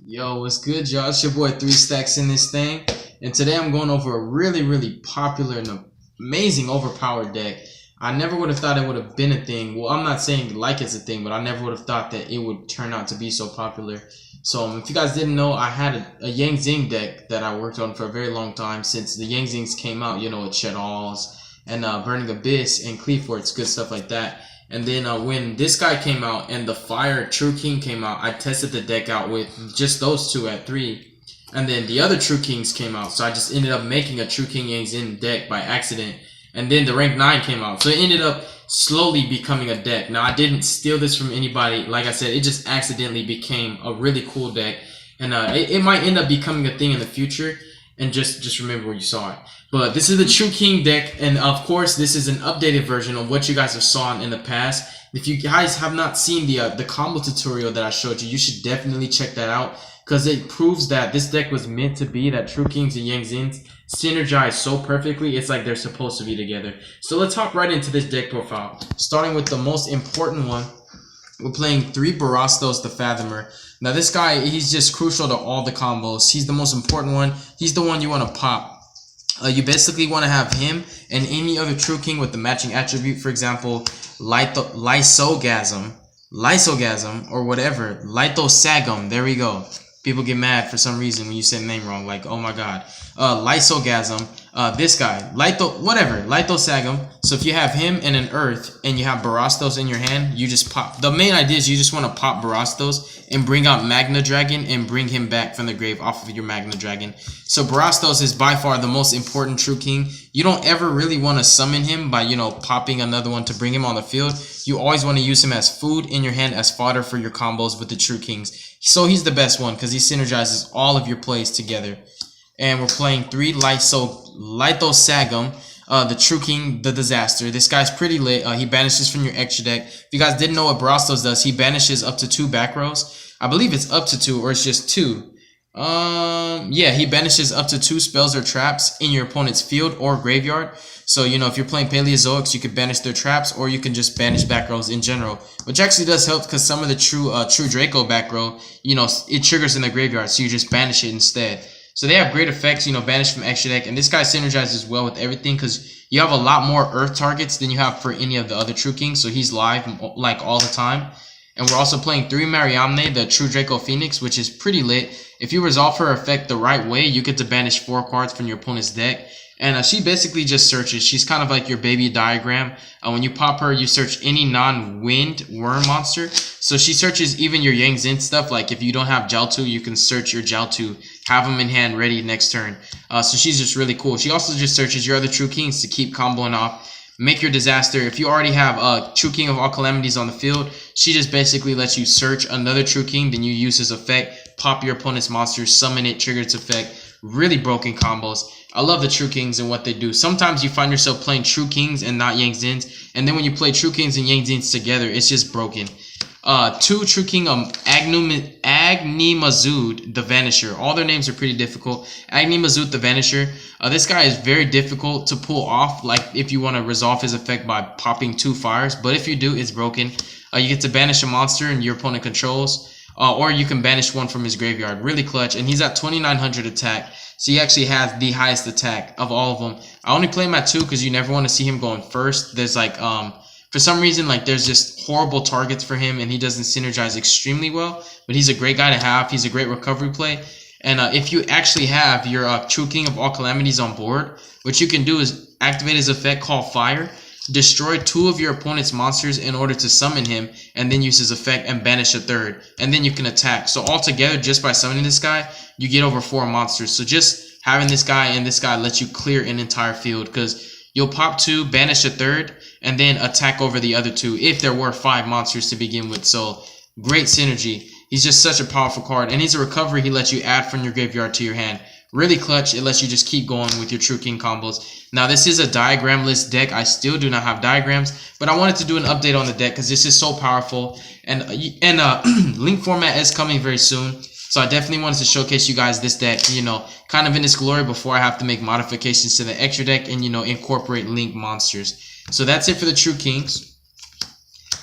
Yo, what's good, y'all? It's your boy 3 Stacks in this thing, and today I'm going over a really popular and amazing overpowered deck. I never would have thought it would have been a thing. Well, I'm not saying like it's a thing, but I never would have thought that it would turn out to be so popular. So, if you guys didn't know, I had a Yang Zing deck that I worked on for a very long time since the Yang Zings came out. You know, with Shed Alls and Burning Abyss and Cleaveforts, good stuff like that. And then when this guy came out and the Fire True King came out, I tested the deck out with just those two at 3. And then the other True Kings came out, so I just ended up making a True King Yang Zin deck by accident. And then the Rank 9 came out, so it ended up slowly becoming a deck. Now, I didn't steal this from anybody. Like I said, it just accidentally became a really cool deck. And it might end up becoming a thing in the future. And just remember where you saw it. But this is the True King deck, and of course this is an updated version of what you guys have saw in the past. If you guys have not seen the combo tutorial that I showed you, you should definitely check that out, because it proves that this deck was meant to be, that True Kings and Yang Zins synergize so perfectly. It's like they're supposed to be together. So let's hop right into this deck profile, starting with the most important one. We're playing 3 Barastos the Fathomer. Now this guy, he's just crucial to all the combos. He's the most important one. He's the one you want to pop. You basically want to have him and any other True King with the matching attribute. For example, Lysogasm, or whatever. Lithosagum, there we go. People get mad for some reason when you say the name wrong, like, oh my god. Lysogasm, this guy, Lithosagum. So if you have him and an Earth and you have Barastos in your hand, you just pop. The main idea is you just want to pop Barastos and bring out Magna Dragon and bring him back from the grave off of your Magna Dragon. So Barastos is by far the most important True King. You don't ever really want to summon him by, popping another one to bring him on the field. You always want to use him as food in your hand, as fodder for your combos with the True Kings. So he's the best one because he synergizes all of your plays together. And we're playing 3 Lithosagum, the True King, the Disaster. This guy's pretty lit. He banishes from your extra deck. If you guys didn't know what Barastos does, he banishes up to 2 back rows. I believe it's up to 2, or it's just 2. Yeah, he banishes up to 2 spells or traps in your opponent's field or graveyard. So, if you're playing Paleozoics, you could banish their traps, or you can just banish back rows in general, which actually does help because some of the true Draco back row, it triggers in the graveyard, so you just banish it instead. So they have great effects, banish from extra deck, and this guy synergizes well with everything because you have a lot more Earth targets than you have for any of the other True Kings, so he's live like all the time. And we're also playing 3 Mariamne, the True Draco Phoenix, which is pretty lit. If you resolve her effect the right way, you get to banish 4 cards from your opponent's deck. And she basically just searches. She's kind of like your baby diagram. When you pop her, you search any non-wind worm monster. So she searches even your Yang Zin stuff. Like if you don't have Jiaotu, you can search your Jiaotu, have them in hand ready next turn. So she's just really cool. She also just searches your other True Kings to keep comboing off. Make your Disaster. If you already have a True King of all calamities on the field, she just basically lets you search another True King, then you use his effect, pop your opponent's monster, summon it, trigger its effect. Really broken combos. I love the True Kings and what they do. Sometimes you find yourself playing True Kings and not Yang Zins, and then when you play True Kings and Yang Zins together, it's just broken. 2 True King Agnimazud the Vanisher. All their names are pretty difficult. Agnimazud the Vanisher. This guy is very difficult to pull off, like if you want to resolve his effect by popping 2 fires, but if you do, it's broken. You get to banish a monster and your opponent controls. Or you can banish one from his graveyard. Really clutch. And he's at 2900 attack. So he actually has the highest attack of all of them. I only play him at 2 because you never want to see him going first. There's like, for some reason, like there's just horrible targets for him and he doesn't synergize extremely well. But he's a great guy to have. He's a great recovery play. And if you actually have your True King of all calamities on board, what you can do is activate his effect called Fire. Destroy 2 of your opponent's monsters in order to summon him, and then use his effect and banish a 3rd, and then you can attack. So altogether, just by summoning this guy, you get over 4 monsters. So just having this guy and this guy lets you clear an entire field, because you'll pop 2, banish a 3rd, and then attack over the other 2 if there were 5 monsters to begin with. So great synergy. He's just such a powerful card, and he's a recovery. He lets you add from your graveyard to your hand. Really clutch. It lets you just keep going with your True King combos. Now, this is a diagramless deck. I still do not have diagrams, but I wanted to do an update on the deck because this is so powerful. And link format is coming very soon. So I definitely wanted to showcase you guys this deck, kind of in its glory before I have to make modifications to the extra deck and, incorporate link monsters. So that's it for the True Kings.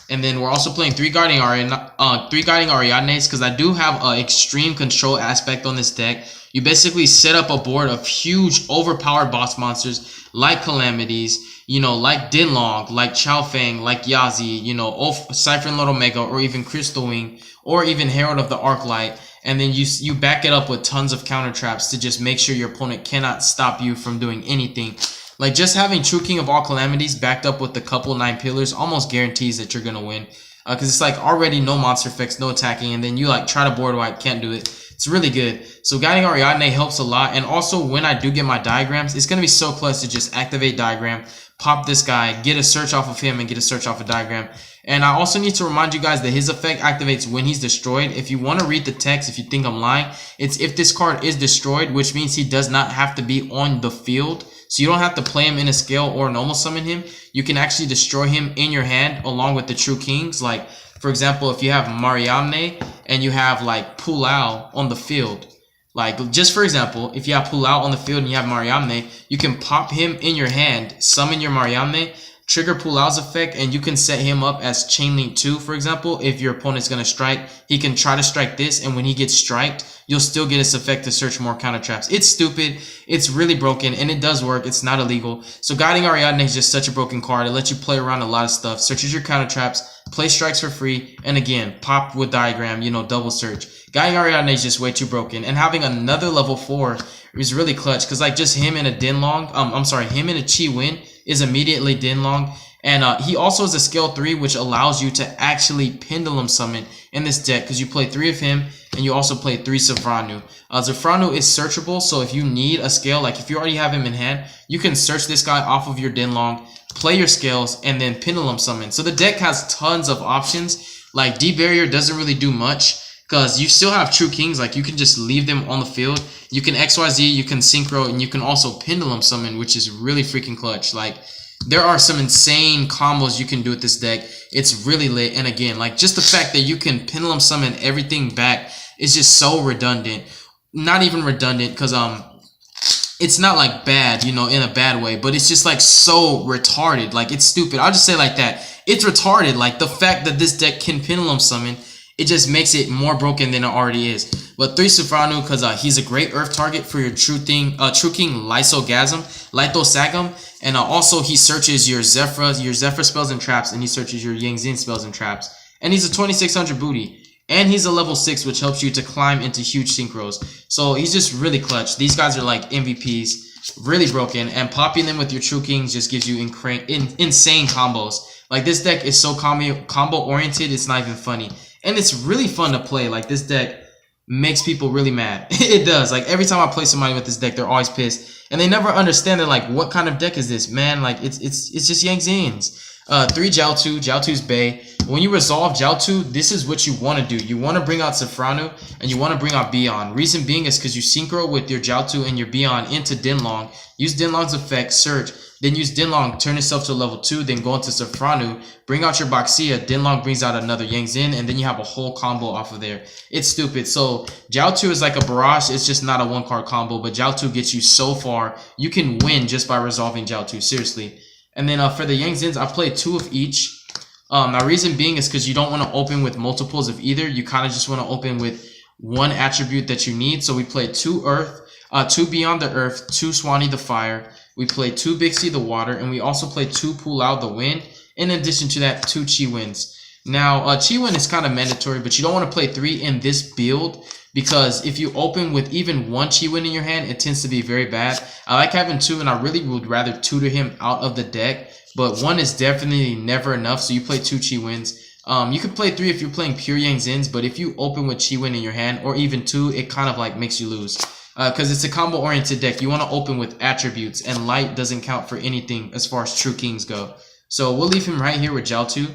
And then we're also playing three guarding Ariadnes because I do have an extreme control aspect on this deck. You basically set up a board of huge overpowered boss monsters like Calamities, you know, like Dinlong, like Chao Feng, like Yazi, you know, Cypher Lord Omega, or even Crystal Wing, or even Herald of the Arclight. And then you back it up with tons of counter traps to just make sure your opponent cannot stop you from doing anything. Like, just having True King of all Calamities backed up with a couple 9 pillars almost guarantees that you're going to win. Because it's like already no monster effects, no attacking, and then you like try to board wipe, can't do it. It's really good. So Guiding Ariadne helps a lot. And also when I do get my diagrams, it's going to be so close to just activate diagram, pop this guy, get a search off of him, and get a search off a diagram. And I also need to remind you guys that his effect activates when he's destroyed. If you want to read the text, if you think I'm lying, it's if this card is destroyed, which means he does not have to be on the field. So you don't have to play him in a scale or normal summon him. You can actually destroy him in your hand along with the True Kings. Like, for example, if you have Mariamne and you have like Pulao on the field, like just for example, if you have Pulao on the field and you have Mariamne, you can pop him in your hand, summon your Mariamne, trigger Pulao's effect, and you can set him up as Chain Link 2, for example. If your opponent's going to strike, he can try to strike this, and when he gets striked, you'll still get his effect to search more counter traps. It's stupid, it's really broken, and it does work. It's not illegal. So Guiding Ariadne is just such a broken card. It lets you play around a lot of stuff, searches your counter traps, play strikes for free, and again, pop with diagram, you know, double search. Guiding Ariadne is just way too broken, and having another level 4 is really clutch, because like just him and a Dinlong, him and a Chi Win is immediately Dinlong. And he also has a scale 3, which allows you to actually pendulum summon in this deck, because you play 3 of him and you also play 3 Zafranu. Zafranu is searchable, so if you need a scale, like if you already have him in hand, you can search this guy off of your Dinlong, play your scales, and then pendulum summon. So the deck has tons of options. Like D-Barrier doesn't really do much, because you still have True Kings. Like, you can just leave them on the field. You can XYZ, you can Synchro, and you can also pendulum summon, which is really freaking clutch. Like, there are some insane combos you can do with this deck. It's really lit. And again, like, just the fact that you can pendulum summon everything back is just so redundant. Not even redundant, because it's not like bad, you know, in a bad way, but it's just like so retarded. Like, it's stupid. I'll just say like that. It's retarded. Like, the fact that this deck can pendulum summon, it just makes it more broken than it already is. But 3 Sufranu, because he's a great earth target for your True King Lithosagam. And also he searches your Zephyr spells and traps, and he searches your Yangzin spells and traps. And he's a 2600 booty. And he's a level 6, which helps you to climb into huge synchros. So he's just really clutch. These guys are like MVPs, really broken. And popping them with your True Kings just gives you insane combos. Like, this deck is so combo oriented, it's not even funny. And it's really fun to play. Like, this deck makes people really mad. It does. Like, every time I play somebody with this deck, they're always pissed. And they never understand that, like, what kind of deck is this, man? Like, it's just Yangzins. 3 Jiaotu. Jiaotu's Bay. When you resolve Jiaotu, this is what you want to do. You want to bring out Safranu, and you want to bring out Bion. Reason being is because you synchro with your Jiaotu and your Bion into Dinlong. Use Dinlong's effect, search. Then use Dinlong, turn yourself to level 2, then go into Safranu, bring out your Baxia, Dinlong brings out another Yangzin, and then you have a whole combo off of there. It's stupid. So Jiaotu is like a barrage. It's just not a one-card combo, but Jiaotu gets you so far. You can win just by resolving Jiaotu, seriously. And then for the Yangzins, I played 2 of each. Now, reason being is because you don't want to open with multiples of either. You kind of just want to open with one attribute that you need. So we played 2 Earth, 2 Beyond the Earth, 2 Swanee the Fire. We played 2 Big C the Water, and we also played 2 Pulao the Wind. In addition to that, 2 Chi Wins. Now, Chi Win is kind of mandatory, but you don't want to play 3 in this build, because if you open with even 1 Chi Win in your hand, it tends to be very bad. I like having 2, and I really would rather tutor him out of the deck, but 1 is definitely never enough, so you play 2 Chi Wins. You could play 3 if you're playing pure Yangzins, but if you open with Chi Win in your hand, or even 2, it kind of like makes you lose. Because it's a combo-oriented deck. You want to open with attributes, and light doesn't count for anything as far as True Kings go. So we'll leave him right here with Jiaotu.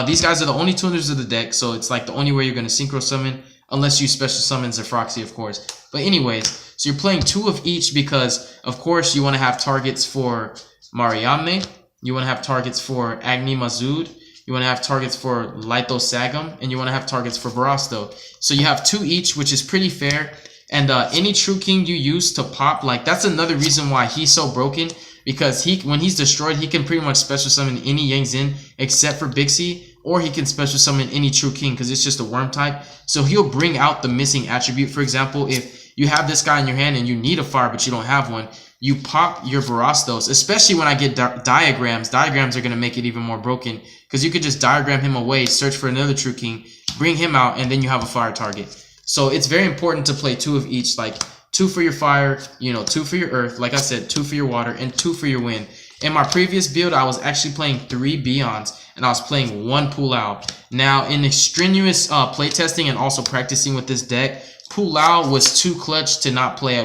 These guys are the only tuners of the deck, so it's like the only way you're going to synchro summon, unless you special summon Zafroxy, of course. But anyways, so you're playing 2 of each because, of course, you want to have targets for Mariamne. You want to have targets for Agni Mazud. You want to have targets for Lithosagam, and you want to have targets for Barasto. So you have 2 each, which is pretty fair. And any True King you use to pop, like, that's another reason why he's so broken, because when he's destroyed, he can pretty much special summon any Yangzin except for Bixie or he can special summon any true king because it's just a worm type. So he'll bring out the missing attribute. For example, if you have this guy in your hand and you need a fire but you don't have one, you pop your Barastos, especially when I get diagrams. Diagrams are going to make it even more broken because you could just diagram him away, search for another true king, bring him out, and then you have a fire target. So it's very important to play 2 of each, like 2 for your fire, you know, 2 for your earth, like I said, 2 for your water, and 2 for your wind. In my previous build, I was actually playing 3 Beyonds, and I was playing 1 Pulao. Now, in extraneous playtesting and also practicing with this deck, Pulao was too clutch to not play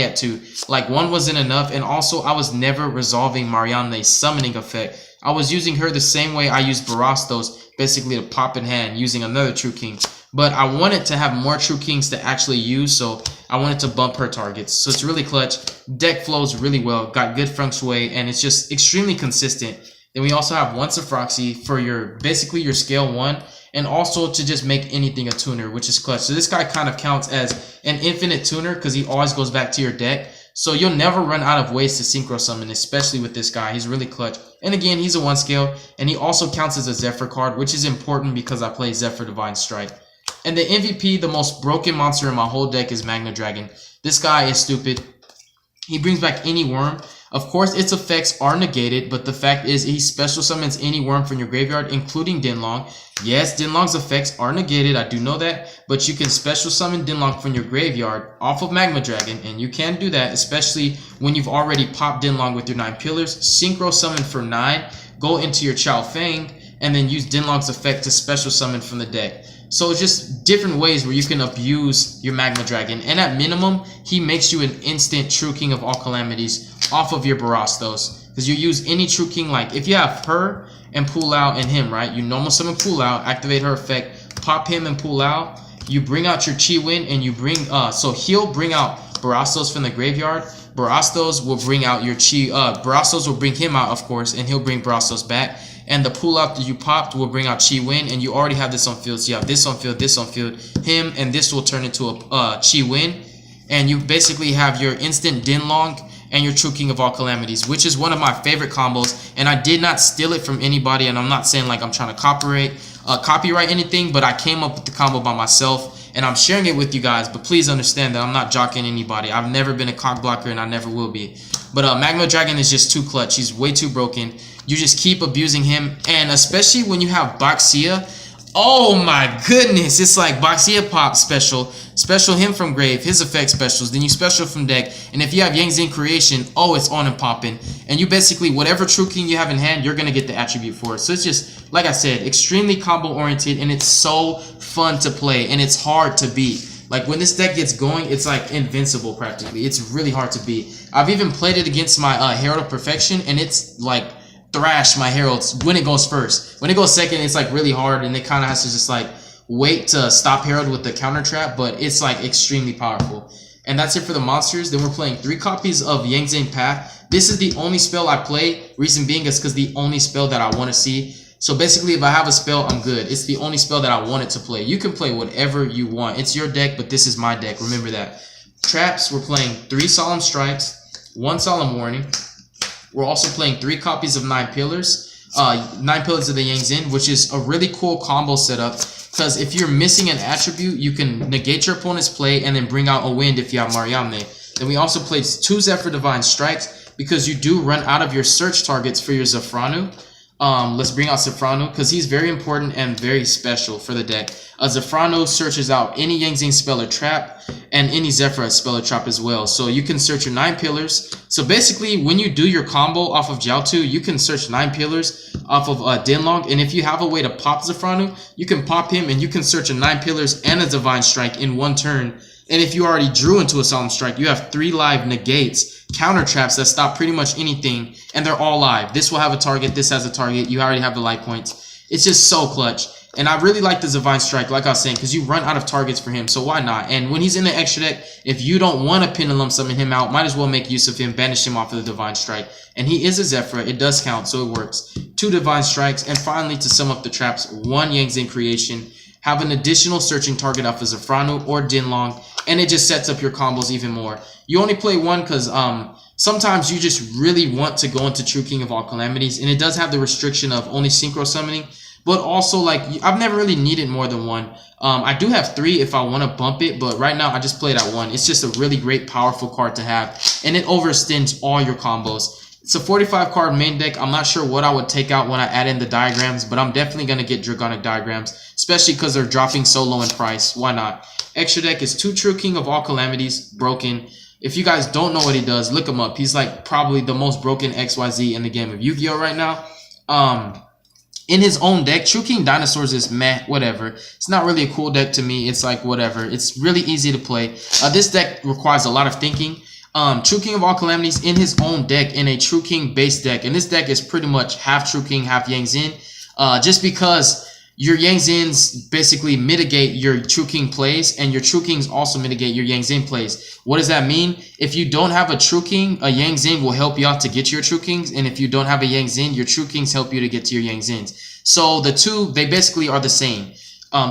at 2. Like 1 wasn't enough, and also I was never resolving Mariamne's summoning effect. I was using her the same way I used Barastos, basically to pop in hand using another true king. But I wanted to have more true kings to actually use, so I wanted to bump her targets. So it's really clutch. Deck flows really well, got good feng shui, and it's just extremely consistent. Then we also have Once a Froxy for your basically your scale 1, and also to just make anything a tuner, which is clutch. So this guy kind of counts as an infinite tuner because he always goes back to your deck. So you'll never run out of ways to synchro summon, especially with this guy. He's really clutch. And again, he's a 1 scale, and he also counts as a Zephyr card, which is important because I play Zephyr Divine Strike. And the MVP, the most broken monster in my whole deck, is Magna Dragon. This guy is stupid. He brings back any worm. Of course, its effects are negated, but the fact is he special summons any worm from your graveyard, including Dinlong. Yes, Dinlong's effects are negated, I do know that, but you can special summon Dinlong from your graveyard off of Magma Dragon, and you can do that, especially when you've already popped Dinlong with your 9 pillars. Synchro summon for 9, go into your Chao Fang, and then use Dinlong's effect to special summon from the deck. So it's just different ways where you can abuse your Magma Dragon. And at minimum, he makes you an instant True King of all calamities off of your Barastos. Because you use any True King, like if you have her and pull out and him, right? You normal summon pull out, activate her effect, pop him and pull out. You bring out your Chi Wind and you bring, so he'll bring out Barastos from the graveyard. Barastos will bring out your Chi, Barastos will bring him out, of course, and he'll bring Barastos back. And the pull out that you popped will bring out Chi Wind, and you already have this on field. So you have this on field, him, and this will turn into a Chi Wind. And you basically have your instant Dinlong and your True King of all calamities, which is one of my favorite combos. And I did not steal it from anybody, and I'm not saying like I'm trying to copyright anything, but I came up with the combo by myself, and I'm sharing it with you guys. But please understand that I'm not jocking anybody. I've never been a cock blocker, and I never will be. But Magma Dragon is just too clutch. He's way too broken. You just keep abusing him, and especially when you have Baxia, oh my goodness, it's like Baxia pop special him from grave, his effect specials, then you special from deck, and if you have Yang Zing creation, oh, it's on and popping, and you basically, whatever True King you have in hand, you're gonna get the attribute for it. So it's just, like I said, extremely combo oriented, and it's so fun to play, and it's hard to beat. Like when this deck gets going, it's like invincible practically. It's really hard to beat. I've even played it against my Herald of Perfection, and it's like thrash my heralds when it goes first. When it goes second, it's like really hard, and it kind of has to just like wait to stop herald with the counter trap, but it's like extremely powerful. And that's it for the monsters. Then we're playing 3 copies of Yang Zing Path. This is the only spell I play. Reason being is because the only spell that I want to see. So basically, if I have a spell, I'm good. It's the only spell that I wanted to play. You can play whatever you want. It's your deck, but this is my deck. Remember that. Traps, we're playing 3 Solemn Strikes, 1 Solemn Warning. We're also playing 3 copies of 9 Pillars, 9 Pillars of the Yang Zing, which is a really cool combo setup. Because if you're missing an attribute, you can negate your opponent's play and then bring out a wind if you have Mariamne. Then we also played 2 Zephyr Divine Strikes because you do run out of your search targets for your Zafranu. Let's bring out Zafranu because he's very important and very special for the deck. Zafranu searches out any Yang Zing spell or trap and any Zephyr spell or trap as well. So you can search your 9 Pillars. So basically, when you do your combo off of Jiaotu, you can search 9 Pillars off of Dinlong. And if you have a way to pop Zafranu, you can pop him and you can search a 9 Pillars and a Divine Strike in one turn. And if you already drew into a Solemn Strike, you have 3 live negates, counter traps that stop pretty much anything, and they're all live. This will have a target, this has a target, you already have the life points. It's just so clutch. And I really like the Divine Strike, like I was saying, because you run out of targets for him, so why not? And when he's in the extra deck, if you don't want to Pendulum summon him out, might as well make use of him, banish him off of the Divine Strike. And he is a Zephyr, it does count, so it works. 2 Divine Strikes, and finally, to sum up the traps, 1 Yang Zing creation, have an additional searching target off of Zafranu or Dinlong, and it just sets up your combos even more. You only play 1 because sometimes you just really want to go into True King of all calamities, and it does have the restriction of only synchro summoning, but also like I've never really needed more than one. I do have 3 if I want to bump it, but right now I just played at 1. It's just a really great, powerful card to have, and it overextends all your combos. It's a 45 card main deck. I'm not sure what I would take out when I add in the diagrams, but I'm definitely going to get Dragonic diagrams, especially because they're dropping so low in price. Why not? Extra deck is 2 True King of all calamities, broken. If you guys don't know what he does, look him up. He's like probably the most broken XYZ in the game of Yu-Gi-Oh right now. In his own deck, True King Dinosaurs is meh, whatever. It's not really a cool deck to me. It's like whatever. It's really easy to play. This deck requires a lot of thinking. True King of all calamities in his own deck, in a True King base deck, and this deck is pretty much half True King, half Yang Zin. Just because your Yang Zins basically mitigate your True King plays, and your True Kings also mitigate your Yang Zin plays. What does that mean? If you don't have a True King, a Yang Zin will help you out to get your True Kings, and if you don't have a Yang Zin, your True Kings help you to get to your Yang Zins. So the two, they basically are the same.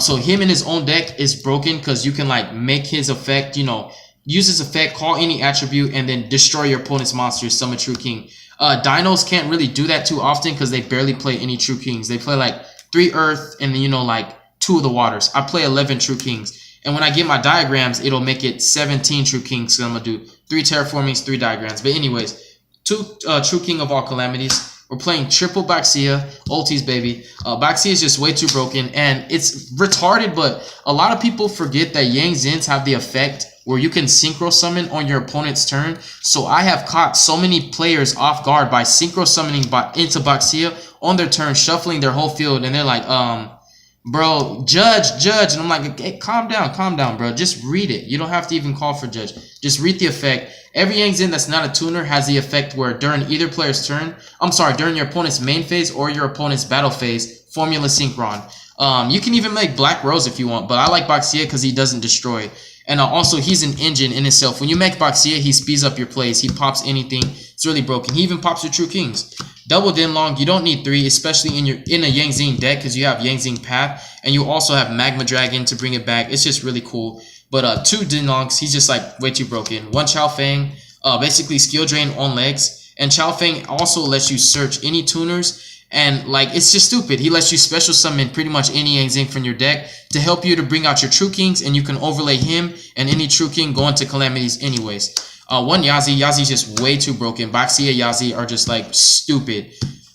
So him in his own deck is broken because you can like make his effect, you know, use his effect, call any attribute, and then destroy your opponent's monsters, summon True King. Dinos can't really do that too often because they barely play any True Kings. They play like 3 Earth and then, you know, like 2 of the Waters. I play 11 True Kings. And when I get my diagrams, it'll make it 17 True Kings. So I'm going to do 3 Terraformings, 3 diagrams. But anyways, 2 True King of all calamities. We're playing triple Baxia, ultis baby. Baxia is just way too broken, and it's retarded, but a lot of people forget that Yang Zins have the effect where you can synchro summon on your opponent's turn. So I have caught so many players off guard by synchro summoning into Baxia on their turn, shuffling their whole field, and they're like, bro, judge. And I'm like, hey, calm down, bro. Just read it. You don't have to even call for judge. Just read the effect. Every Yang Zin that's not a tuner has the effect where during either player's turn, during your opponent's main phase or your opponent's battle phase, formula synchron. You can even make Black Rose if you want, but I like Baxia because he doesn't destroy. And also, he's an engine in itself. When you make Baxia, he speeds up your plays. He pops anything. It's really broken. He even pops your True Kings. Double Dinlong, you don't need 3, especially in a Yang Zin deck because you have Yang Zin Path, and you also have Magma Dragon to bring it back. It's just really cool. But 2 Dinlongs, he's just like way too broken. 1 Chao Fang, basically skill drain on legs. And Chao Fang also lets you search any tuners. And like, it's just stupid. He lets you special summon pretty much any Yang Zin from your deck to help you to bring out your True Kings, and you can overlay him and any True King going to calamities anyways. 1 Yazi's just way too broken. Baxia Yazi are just like stupid.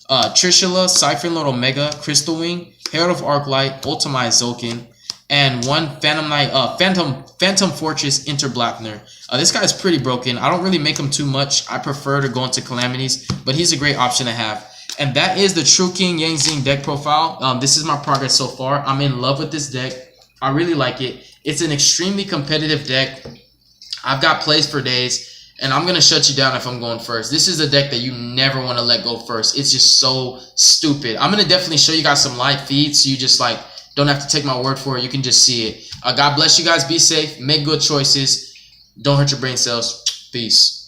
Trishula, Siphon Lord Omega, Crystal Wing, Herald of Arclight, Ultimate Zolkin, and 1 Phantom Knight, Phantom Fortress Interblackner. This guy's pretty broken. I don't really make him too much. I prefer to go into calamities, but he's a great option to have. And that is the True King Yang Zin deck profile. This is my progress so far. I'm in love with this deck. I really like it. It's an extremely competitive deck. I've got plays for days, and I'm going to shut you down if I'm going first. This is a deck that you never want to let go first. It's just so stupid. I'm going to definitely show you guys some live feeds so you just like don't have to take my word for it. You can just see it. God bless you guys. Be safe. Make good choices. Don't hurt your brain cells. Peace.